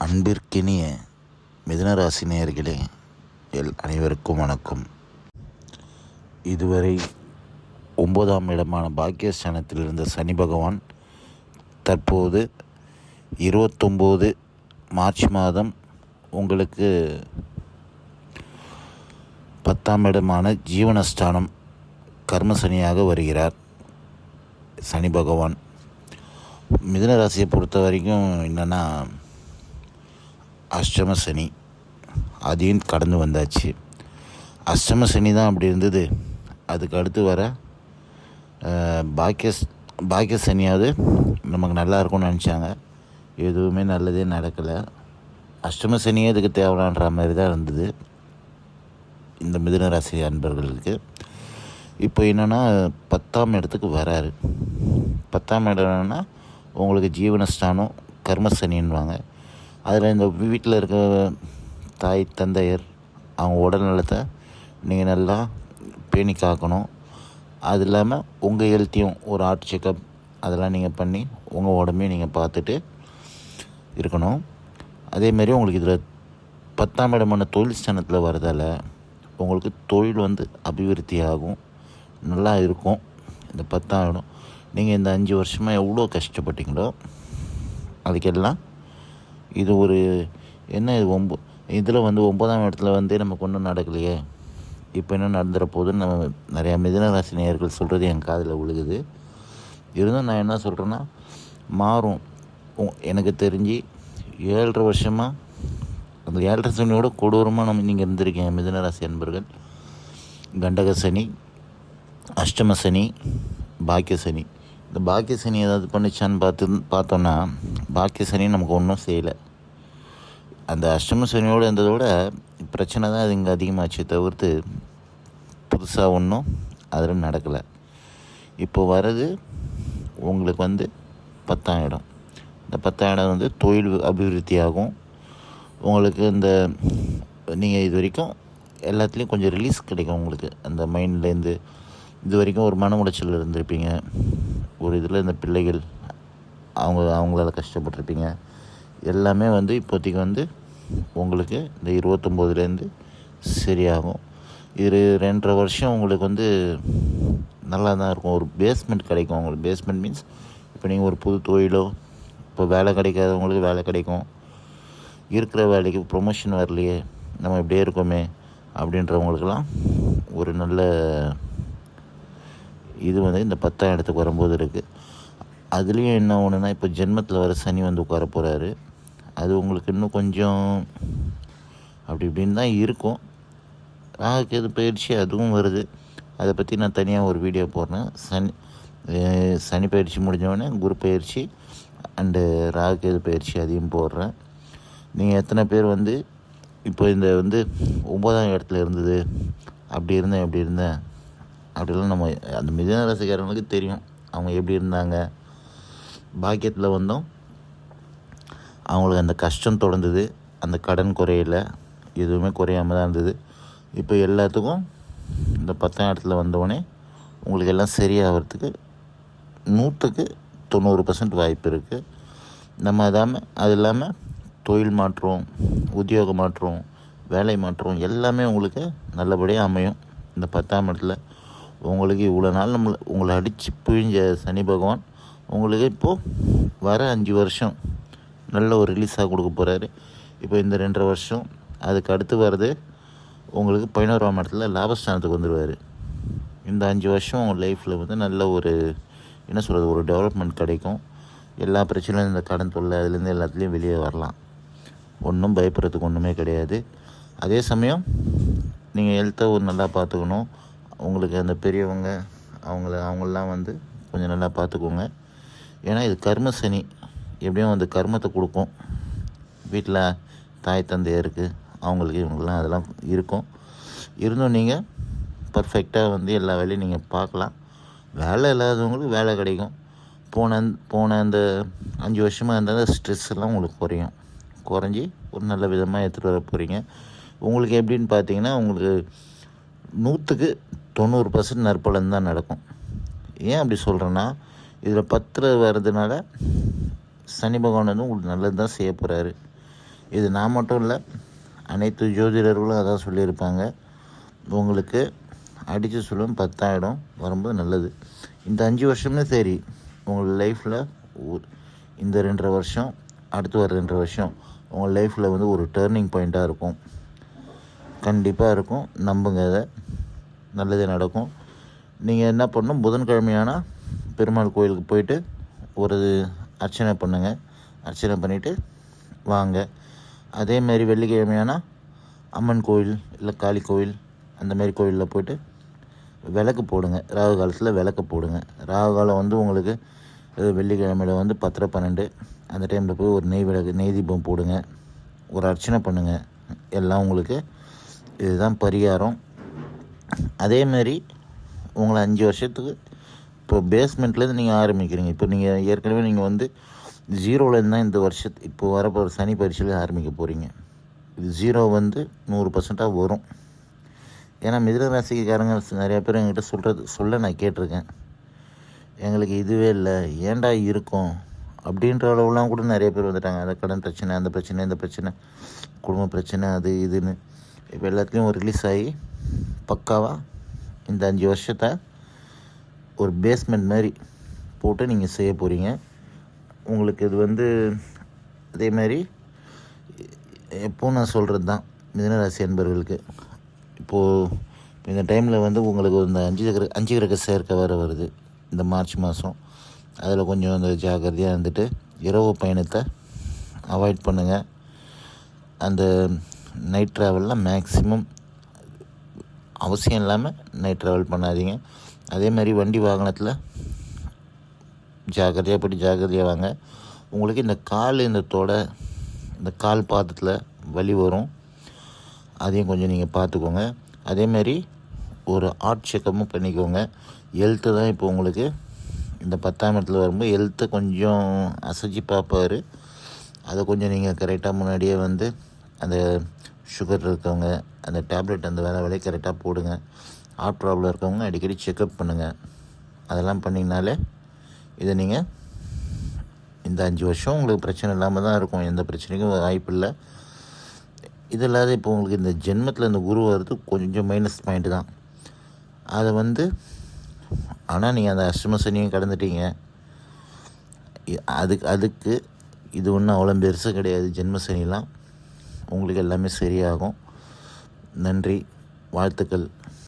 அன்பிற்கினிய மிதுனராசி நேயர்களே, அனைவருக்கும் வணக்கம். இதுவரை 9ஆம் இடமான பாக்கியஸ்தானத்தில் இருந்த சனி பகவான் தற்போது 29 மார்ச் மாதம் உங்களுக்கு 10ஆம் இடமான ஜீவனஸ்தானம் கர்மசனியாக வருகிறார். சனி பகவான் மிதுன ராசியை பொறுத்த வரைக்கும் என்னென்னா, அஷ்டம சனி அதையும் கடந்து வந்தாச்சு. அஷ்டம சனி தான் அப்படி இருந்தது. அதுக்கு அடுத்து வர பாக்கிய சனியாவது நமக்கு நல்லா இருக்கும்னு நினச்சாங்க. எதுவுமே நல்லதே நடக்கலை. அஷ்டம சனியே இதுக்கு தேவையான்ற மாதிரி தான் இருந்தது இந்த மிதுன ராசி அன்பர்களுக்கு. இப்போ என்னென்னா, 10ஆம் இடத்துக்கு வராரு. 10ஆம் இடம்னா உங்களுக்கு ஜீவனஸ்தானம் கர்மசனின்வாங்க. அதில் இந்த வீட்டில் இருக்க தாய் தந்தையர் அவங்க உடல் நலத்தை நீங்கள் நல்லா பேணி காக்கணும். அது இல்லாமல் உங்கள் ஹெல்த்தையும் ஒரு ஹார்ட் செக்கப் அதெல்லாம் நீங்கள் பண்ணி உங்கள் உடம்பையும் நீங்கள் பார்த்துட்டு இருக்கணும். அதேமாரி உங்களுக்கு இதில் 10ஆம் இடமான தொழில் ஸ்தானத்தில் வரதால் உங்களுக்கு தொழில் அபிவிருத்தி ஆகும், நல்லா இருக்கும். இந்த 10ஆம் இடம் நீங்கள் இந்த 5 வருஷமாக எவ்வளோ கஷ்டப்பட்டீங்களோ அதுக்கெல்லாம் இது ஒரு என்ன இது இதில் 9ஆம் இடத்துல நமக்கு ஒன்றும் நடக்கலையே, இப்போ என்ன நடந்துற போதுன்னு நம்ம நிறையா மிதுன ராசி நேயர்கள் சொல்கிறது என் காதில் விழுகுது. இருந்தும் நான் என்ன சொல்கிறேன்னா, மாறும். எனக்கு தெரிஞ்சு 7.5 வருஷமாக அந்த 7.5 சனியோட கொடூரமாக நீங்கள் இருந்திருக்கீங்க மிதுன ராசி அன்பர்கள். கண்டக சனி, அஷ்டம சனி, பாக்கிய சனி. இந்த பாக்கிய சனி ஏதாவது பண்ணிச்சான்னு பார்த்தோன்னா, பாக்கிய சனி நமக்கு ஒன்றும் செய்யலை. அந்த அஷ்டம சனியோடு இருந்ததோட பிரச்சனை தான் அது இங்கே அதிகமாச்சு தவிர்த்து புதுசாக ஒன்றும் அதில் நடக்கலை. இப்போ வர்றது உங்களுக்கு 10ஆம் இடம். இந்த 10ஆம் இடம் தொழில் அபிவிருத்தி ஆகும். உங்களுக்கு நீங்கள் இது வரைக்கும் எல்லாத்துலேயும் கொஞ்சம் ரிலீஸ் கிடைக்கும். உங்களுக்கு அந்த மைண்ட்லேருந்து இது வரைக்கும் ஒரு மன உளைச்சல் இருந்திருப்பீங்க. ஒரு இதில் இந்த பிள்ளைகள் அவங்களால கஷ்டப்பட்டிருப்பீங்க. எல்லாமே இப்போதைக்கு உங்களுக்கு இந்த 29லேருந்து சரியாகும். இது 2.5 வருஷம் உங்களுக்கு நல்லா தான் இருக்கும். ஒரு பேஸ்மெண்ட் கிடைக்கும் உங்களுக்கு. பேஸ்மெண்ட் மீன்ஸ் இப்போ நீங்கள் ஒரு புது தொழிலோ, இப்போ வேலை கிடைக்காதவங்களுக்கு வேலை கிடைக்கும். இருக்கிற வேலைக்கு ப்ரொமோஷன் வரலையே, நம்ம இப்படியே இருக்கோமே அப்படின்றவங்களுக்கெல்லாம் ஒரு நல்ல இது இந்த 10ஆம் இடத்துக்கு வரும்போது இருக்குது. அதுலேயும் என்ன ஒன்றுனா, இப்போ ஜென்மத்தில் வர சனி உட்கார போகிறாரு. அது உங்களுக்கு இன்னும் கொஞ்சம் அப்படி இப்படின்னு தான் இருக்கும். ராகுகேது பயிற்சி அதுவும் வருது. அதை பற்றி நான் தனியாக ஒரு வீடியோ போடுறேன். சனி பயிற்சி முடிஞ்சவொடனே குரு பயிற்சி அண்டு ராகுகேது பயிற்சி அதையும் போடுறேன். நீங்கள் எத்தனை பேர் இப்போ இந்த 9ஆம் இடத்துல இருந்தது, அப்படி இருந்தேன் அப்படிலாம் நம்ம அந்த மிதுன ராசிக்காரங்களுக்கு தெரியும் அவங்க எப்படி இருந்தாங்க. பாக்கியத்தில் அவங்களுக்கு அந்த கஷ்டம் தொடர்ந்தது, அந்த கடன் குறையில, எதுவுமே குறையாமல் தான் இருந்தது. இப்போ எல்லாத்துக்கும் இந்த 10ஆம் இடத்துல வந்தோடனே உங்களுக்கு எல்லாம் சரியாகிறதுக்கு 100க்கு 90% வாய்ப்பு இருக்குது. நம்ம அது இல்லாமல் தொழில் மாற்றம், உத்தியோக மாற்றம், வேலை மாற்றம் எல்லாமே உங்களுக்கு நல்லபடியாக அமையும். இந்த 10ஆம் இடத்துல உங்களுக்கு இவ்வளோ நாள் உங்களை அடித்து பிழிஞ்ச சனி பகவான் உங்களுக்கு இப்போது வர 5 வருஷம் நல்ல ஒரு ரிலீஸாக கொடுக்க போகிறாரு. இப்போ இந்த 2.5 வருஷம் அதுக்கு அடுத்து வர்றது உங்களுக்கு 11ஆம் இடத்துல லாபஸ்தானத்துக்கு வந்துடுவார். இந்த 5 வருஷம் உங்கள் லைஃப்பில் நல்ல ஒரு என்ன சொல்கிறது, ஒரு டெவலப்மெண்ட் கிடைக்கும். எல்லா பிரச்சனையும் இந்த கடன் தொல்லை அதுலேருந்து எல்லாத்துலேயும் வெளியே வரலாம். ஒன்றும் பயப்படுறதுக்கு ஒன்றுமே கிடையாது. அதே சமயம் நீங்கள் ஹெல்த்தை நல்லா பார்த்துக்கணும். உங்களுக்கு அந்த பெரியவங்க அவங்களாம் கொஞ்சம் நல்லா பார்த்துக்கோங்க. ஏன்னா இது கர்ம சனி, எப்படியும் கர்மத்தை கொடுக்கும். வீட்டில் தாய் தந்தையருக்கு அவங்களுக்கு இவங்கெல்லாம் அதெல்லாம் இருக்கும். இருந்தும் நீங்கள் பர்ஃபெக்டாக எல்லா வேலையும் நீங்கள் பார்க்கலாம். வேலை இல்லாதவங்களுக்கு வேலை கிடைக்கும். போன அந்த 5 வருஷமாக இருந்தால் ஸ்ட்ரெஸ் எல்லாம் உங்களுக்கு குறைஞ்சி ஒரு நல்ல விதமாக எடுத்துகிட்டு வர போகிறீங்க. உங்களுக்கு எப்படின்னு பார்த்தீங்கன்னா, உங்களுக்கு 100க்கு 90% நற்பலன் தான் நடக்கும். ஏன் அப்படி சொல்கிறேன்னா, இதில் 10 வர்றதுனால சனி பகவான் உங்களுக்கு நல்லது தான் செய்ய போகிறாரு. இது நான் மட்டும் இல்லை, அனைத்து ஜோதிடர்களும் அதான் சொல்லியிருப்பாங்க. உங்களுக்கு அடித்து சொல்லும் 10,000 வரும்போது நல்லது. இந்த 5 வருஷமே சரி, உங்கள் லைஃப்பில் இந்த 2.5 வருஷம், அடுத்து வர 2.5 வருஷம் உங்கள் லைஃப்பில் வந்து ஒரு டேர்னிங் பாயிண்ட்டாக இருக்கும். கண்டிப்பாக இருக்கும். நம்புங்க, அதை நல்லதே நடக்கும். நீங்கள் என்ன பண்ணணும், புதன்கிழமையானா பெருமாள் கோயிலுக்கு போயிட்டு ஒரு அர்ச்சனை பண்ணுங்கள். அர்ச்சனை பண்ணிவிட்டு வாங்க. அதேமாரி வெள்ளிக்கிழமையானா அம்மன் கோயில் இல்லை காளி கோயில் அந்த மாதிரி கோயிலில் போய்ட்டு விளக்கு போடுங்க. ராகு காலத்தில் விளக்கு போடுங்க. ராகு காலம் வந்து உங்களுக்கு வெள்ளிக்கிழமையில் வந்து 10:30 12 அந்த டைமில் போய் ஒரு நெய் தீபம் போடுங்க. ஒரு அர்ச்சனை பண்ணுங்கள். எல்லாம் உங்களுக்கு இதுதான் பரிகாரம். அதேமாரி உங்களை 5 வருஷத்துக்கு இப்போ பேஸ்மெண்ட்லேருந்து நீங்கள் ஆரம்பிக்கிறீங்க. இப்போ நீங்கள் ஏற்கனவே நீங்கள் வந்து 0லேருந்து தான் இந்த இப்போ வரப்போ சனி பரீட்சையில் ஆரம்பிக்க போகிறீங்க. இது 0 வந்து 100% வரும். ஏன்னா மிதுன ராசிக்காரங்க நிறையா பேர் என்கிட்ட சொல்ல நான் கேட்டிருக்கேன். எங்களுக்கு இதுவே இல்லை, ஏன்டா இருக்கும் அப்படின்ற அளவுலாம் கூட நிறைய பேர் வந்துட்டாங்க. அந்த கடன் பிரச்சனை, அந்த பிரச்சனை, இந்த பிரச்சனை, குடும்ப பிரச்சனை, அது இதுன்னு இப்போ எல்லாத்துலேயும் ரிலீஸ் ஆகி பக்காவாக இந்த 5 வருஷத்தை ஒரு பேஸ்மெண்ட் மாதிரி போட்டு நீங்கள் செய்ய போகிறீங்க. உங்களுக்கு இது வந்து அதே மாதிரி எப்போது நான் சொல்கிறது தான் மிதுனராசி அன்பர்களுக்கு. இப்போது இந்த டைமில் வந்து உங்களுக்கு இந்த 5 கிரக சேர்க்கை வருது இந்த மார்ச் மாதம். அதில் கொஞ்சம் அந்த ஜாக்கிரதையாக இருந்துட்டு இரவு பயணத்தை அவாய்ட் பண்ணுங்கள். அந்த நைட் ட்ராவல்லாம் மேக்ஸிமம் அவசியம் இல்லாமல் நைட் ட்ராவல் பண்ணாதீங்க. அதே மாதிரி வண்டி வாகனத்தில் ஜாக்கிரதையாக வாங்க. உங்களுக்கு இந்த கால் பாதத்தில் வலி வரும், அதையும் கொஞ்சம் நீங்கள் பார்த்துக்கோங்க. அதேமாரி ஒரு ஹார்ட் செக்கப்பும் பண்ணிக்கோங்க. ஹெல்த்து தான் இப்போ உங்களுக்கு இந்த 10ஆம் இடத்துல வரும்போது ஹெல்த்தை கொஞ்சம் அசைச்சு பார்ப்பார். அதை கொஞ்சம் நீங்கள் கரெக்டாக முன்னாடியே வந்து அந்த சுகர் இருக்கவங்க அந்த டேப்லெட் அந்த வேலையை கரெக்டாக போடுங்க. ஹார்ட் ப்ராப்ளம் இருக்கவங்க அடிக்கடி செக்கப் பண்ணுங்கள். அதெல்லாம் பண்ணிங்கனாலே இதை நீங்கள் இந்த 5 வருஷம் உங்களுக்கு பிரச்சனை இல்லாமல் தான் இருக்கும். எந்த பிரச்சனைக்கும் வாய்ப்பு இல்லை. இது இல்லாத இப்போ உங்களுக்கு இந்த ஜென்மத்தில் இந்த குரு வர்றது கொஞ்சம் மைனஸ் பாயிண்ட்டு தான். அதை வந்து ஆனால் நீங்கள் அந்த அஷ்டம சனியும் கடந்துட்டீங்க. அதுக்கு இது ஒன்றும் அவ்வளோ பெருசாக கிடையாது. ஜென்ம சனிலாம் உங்களுக்கு எல்லாமே சரியாகும். நன்றி, வாழ்த்துக்கள்.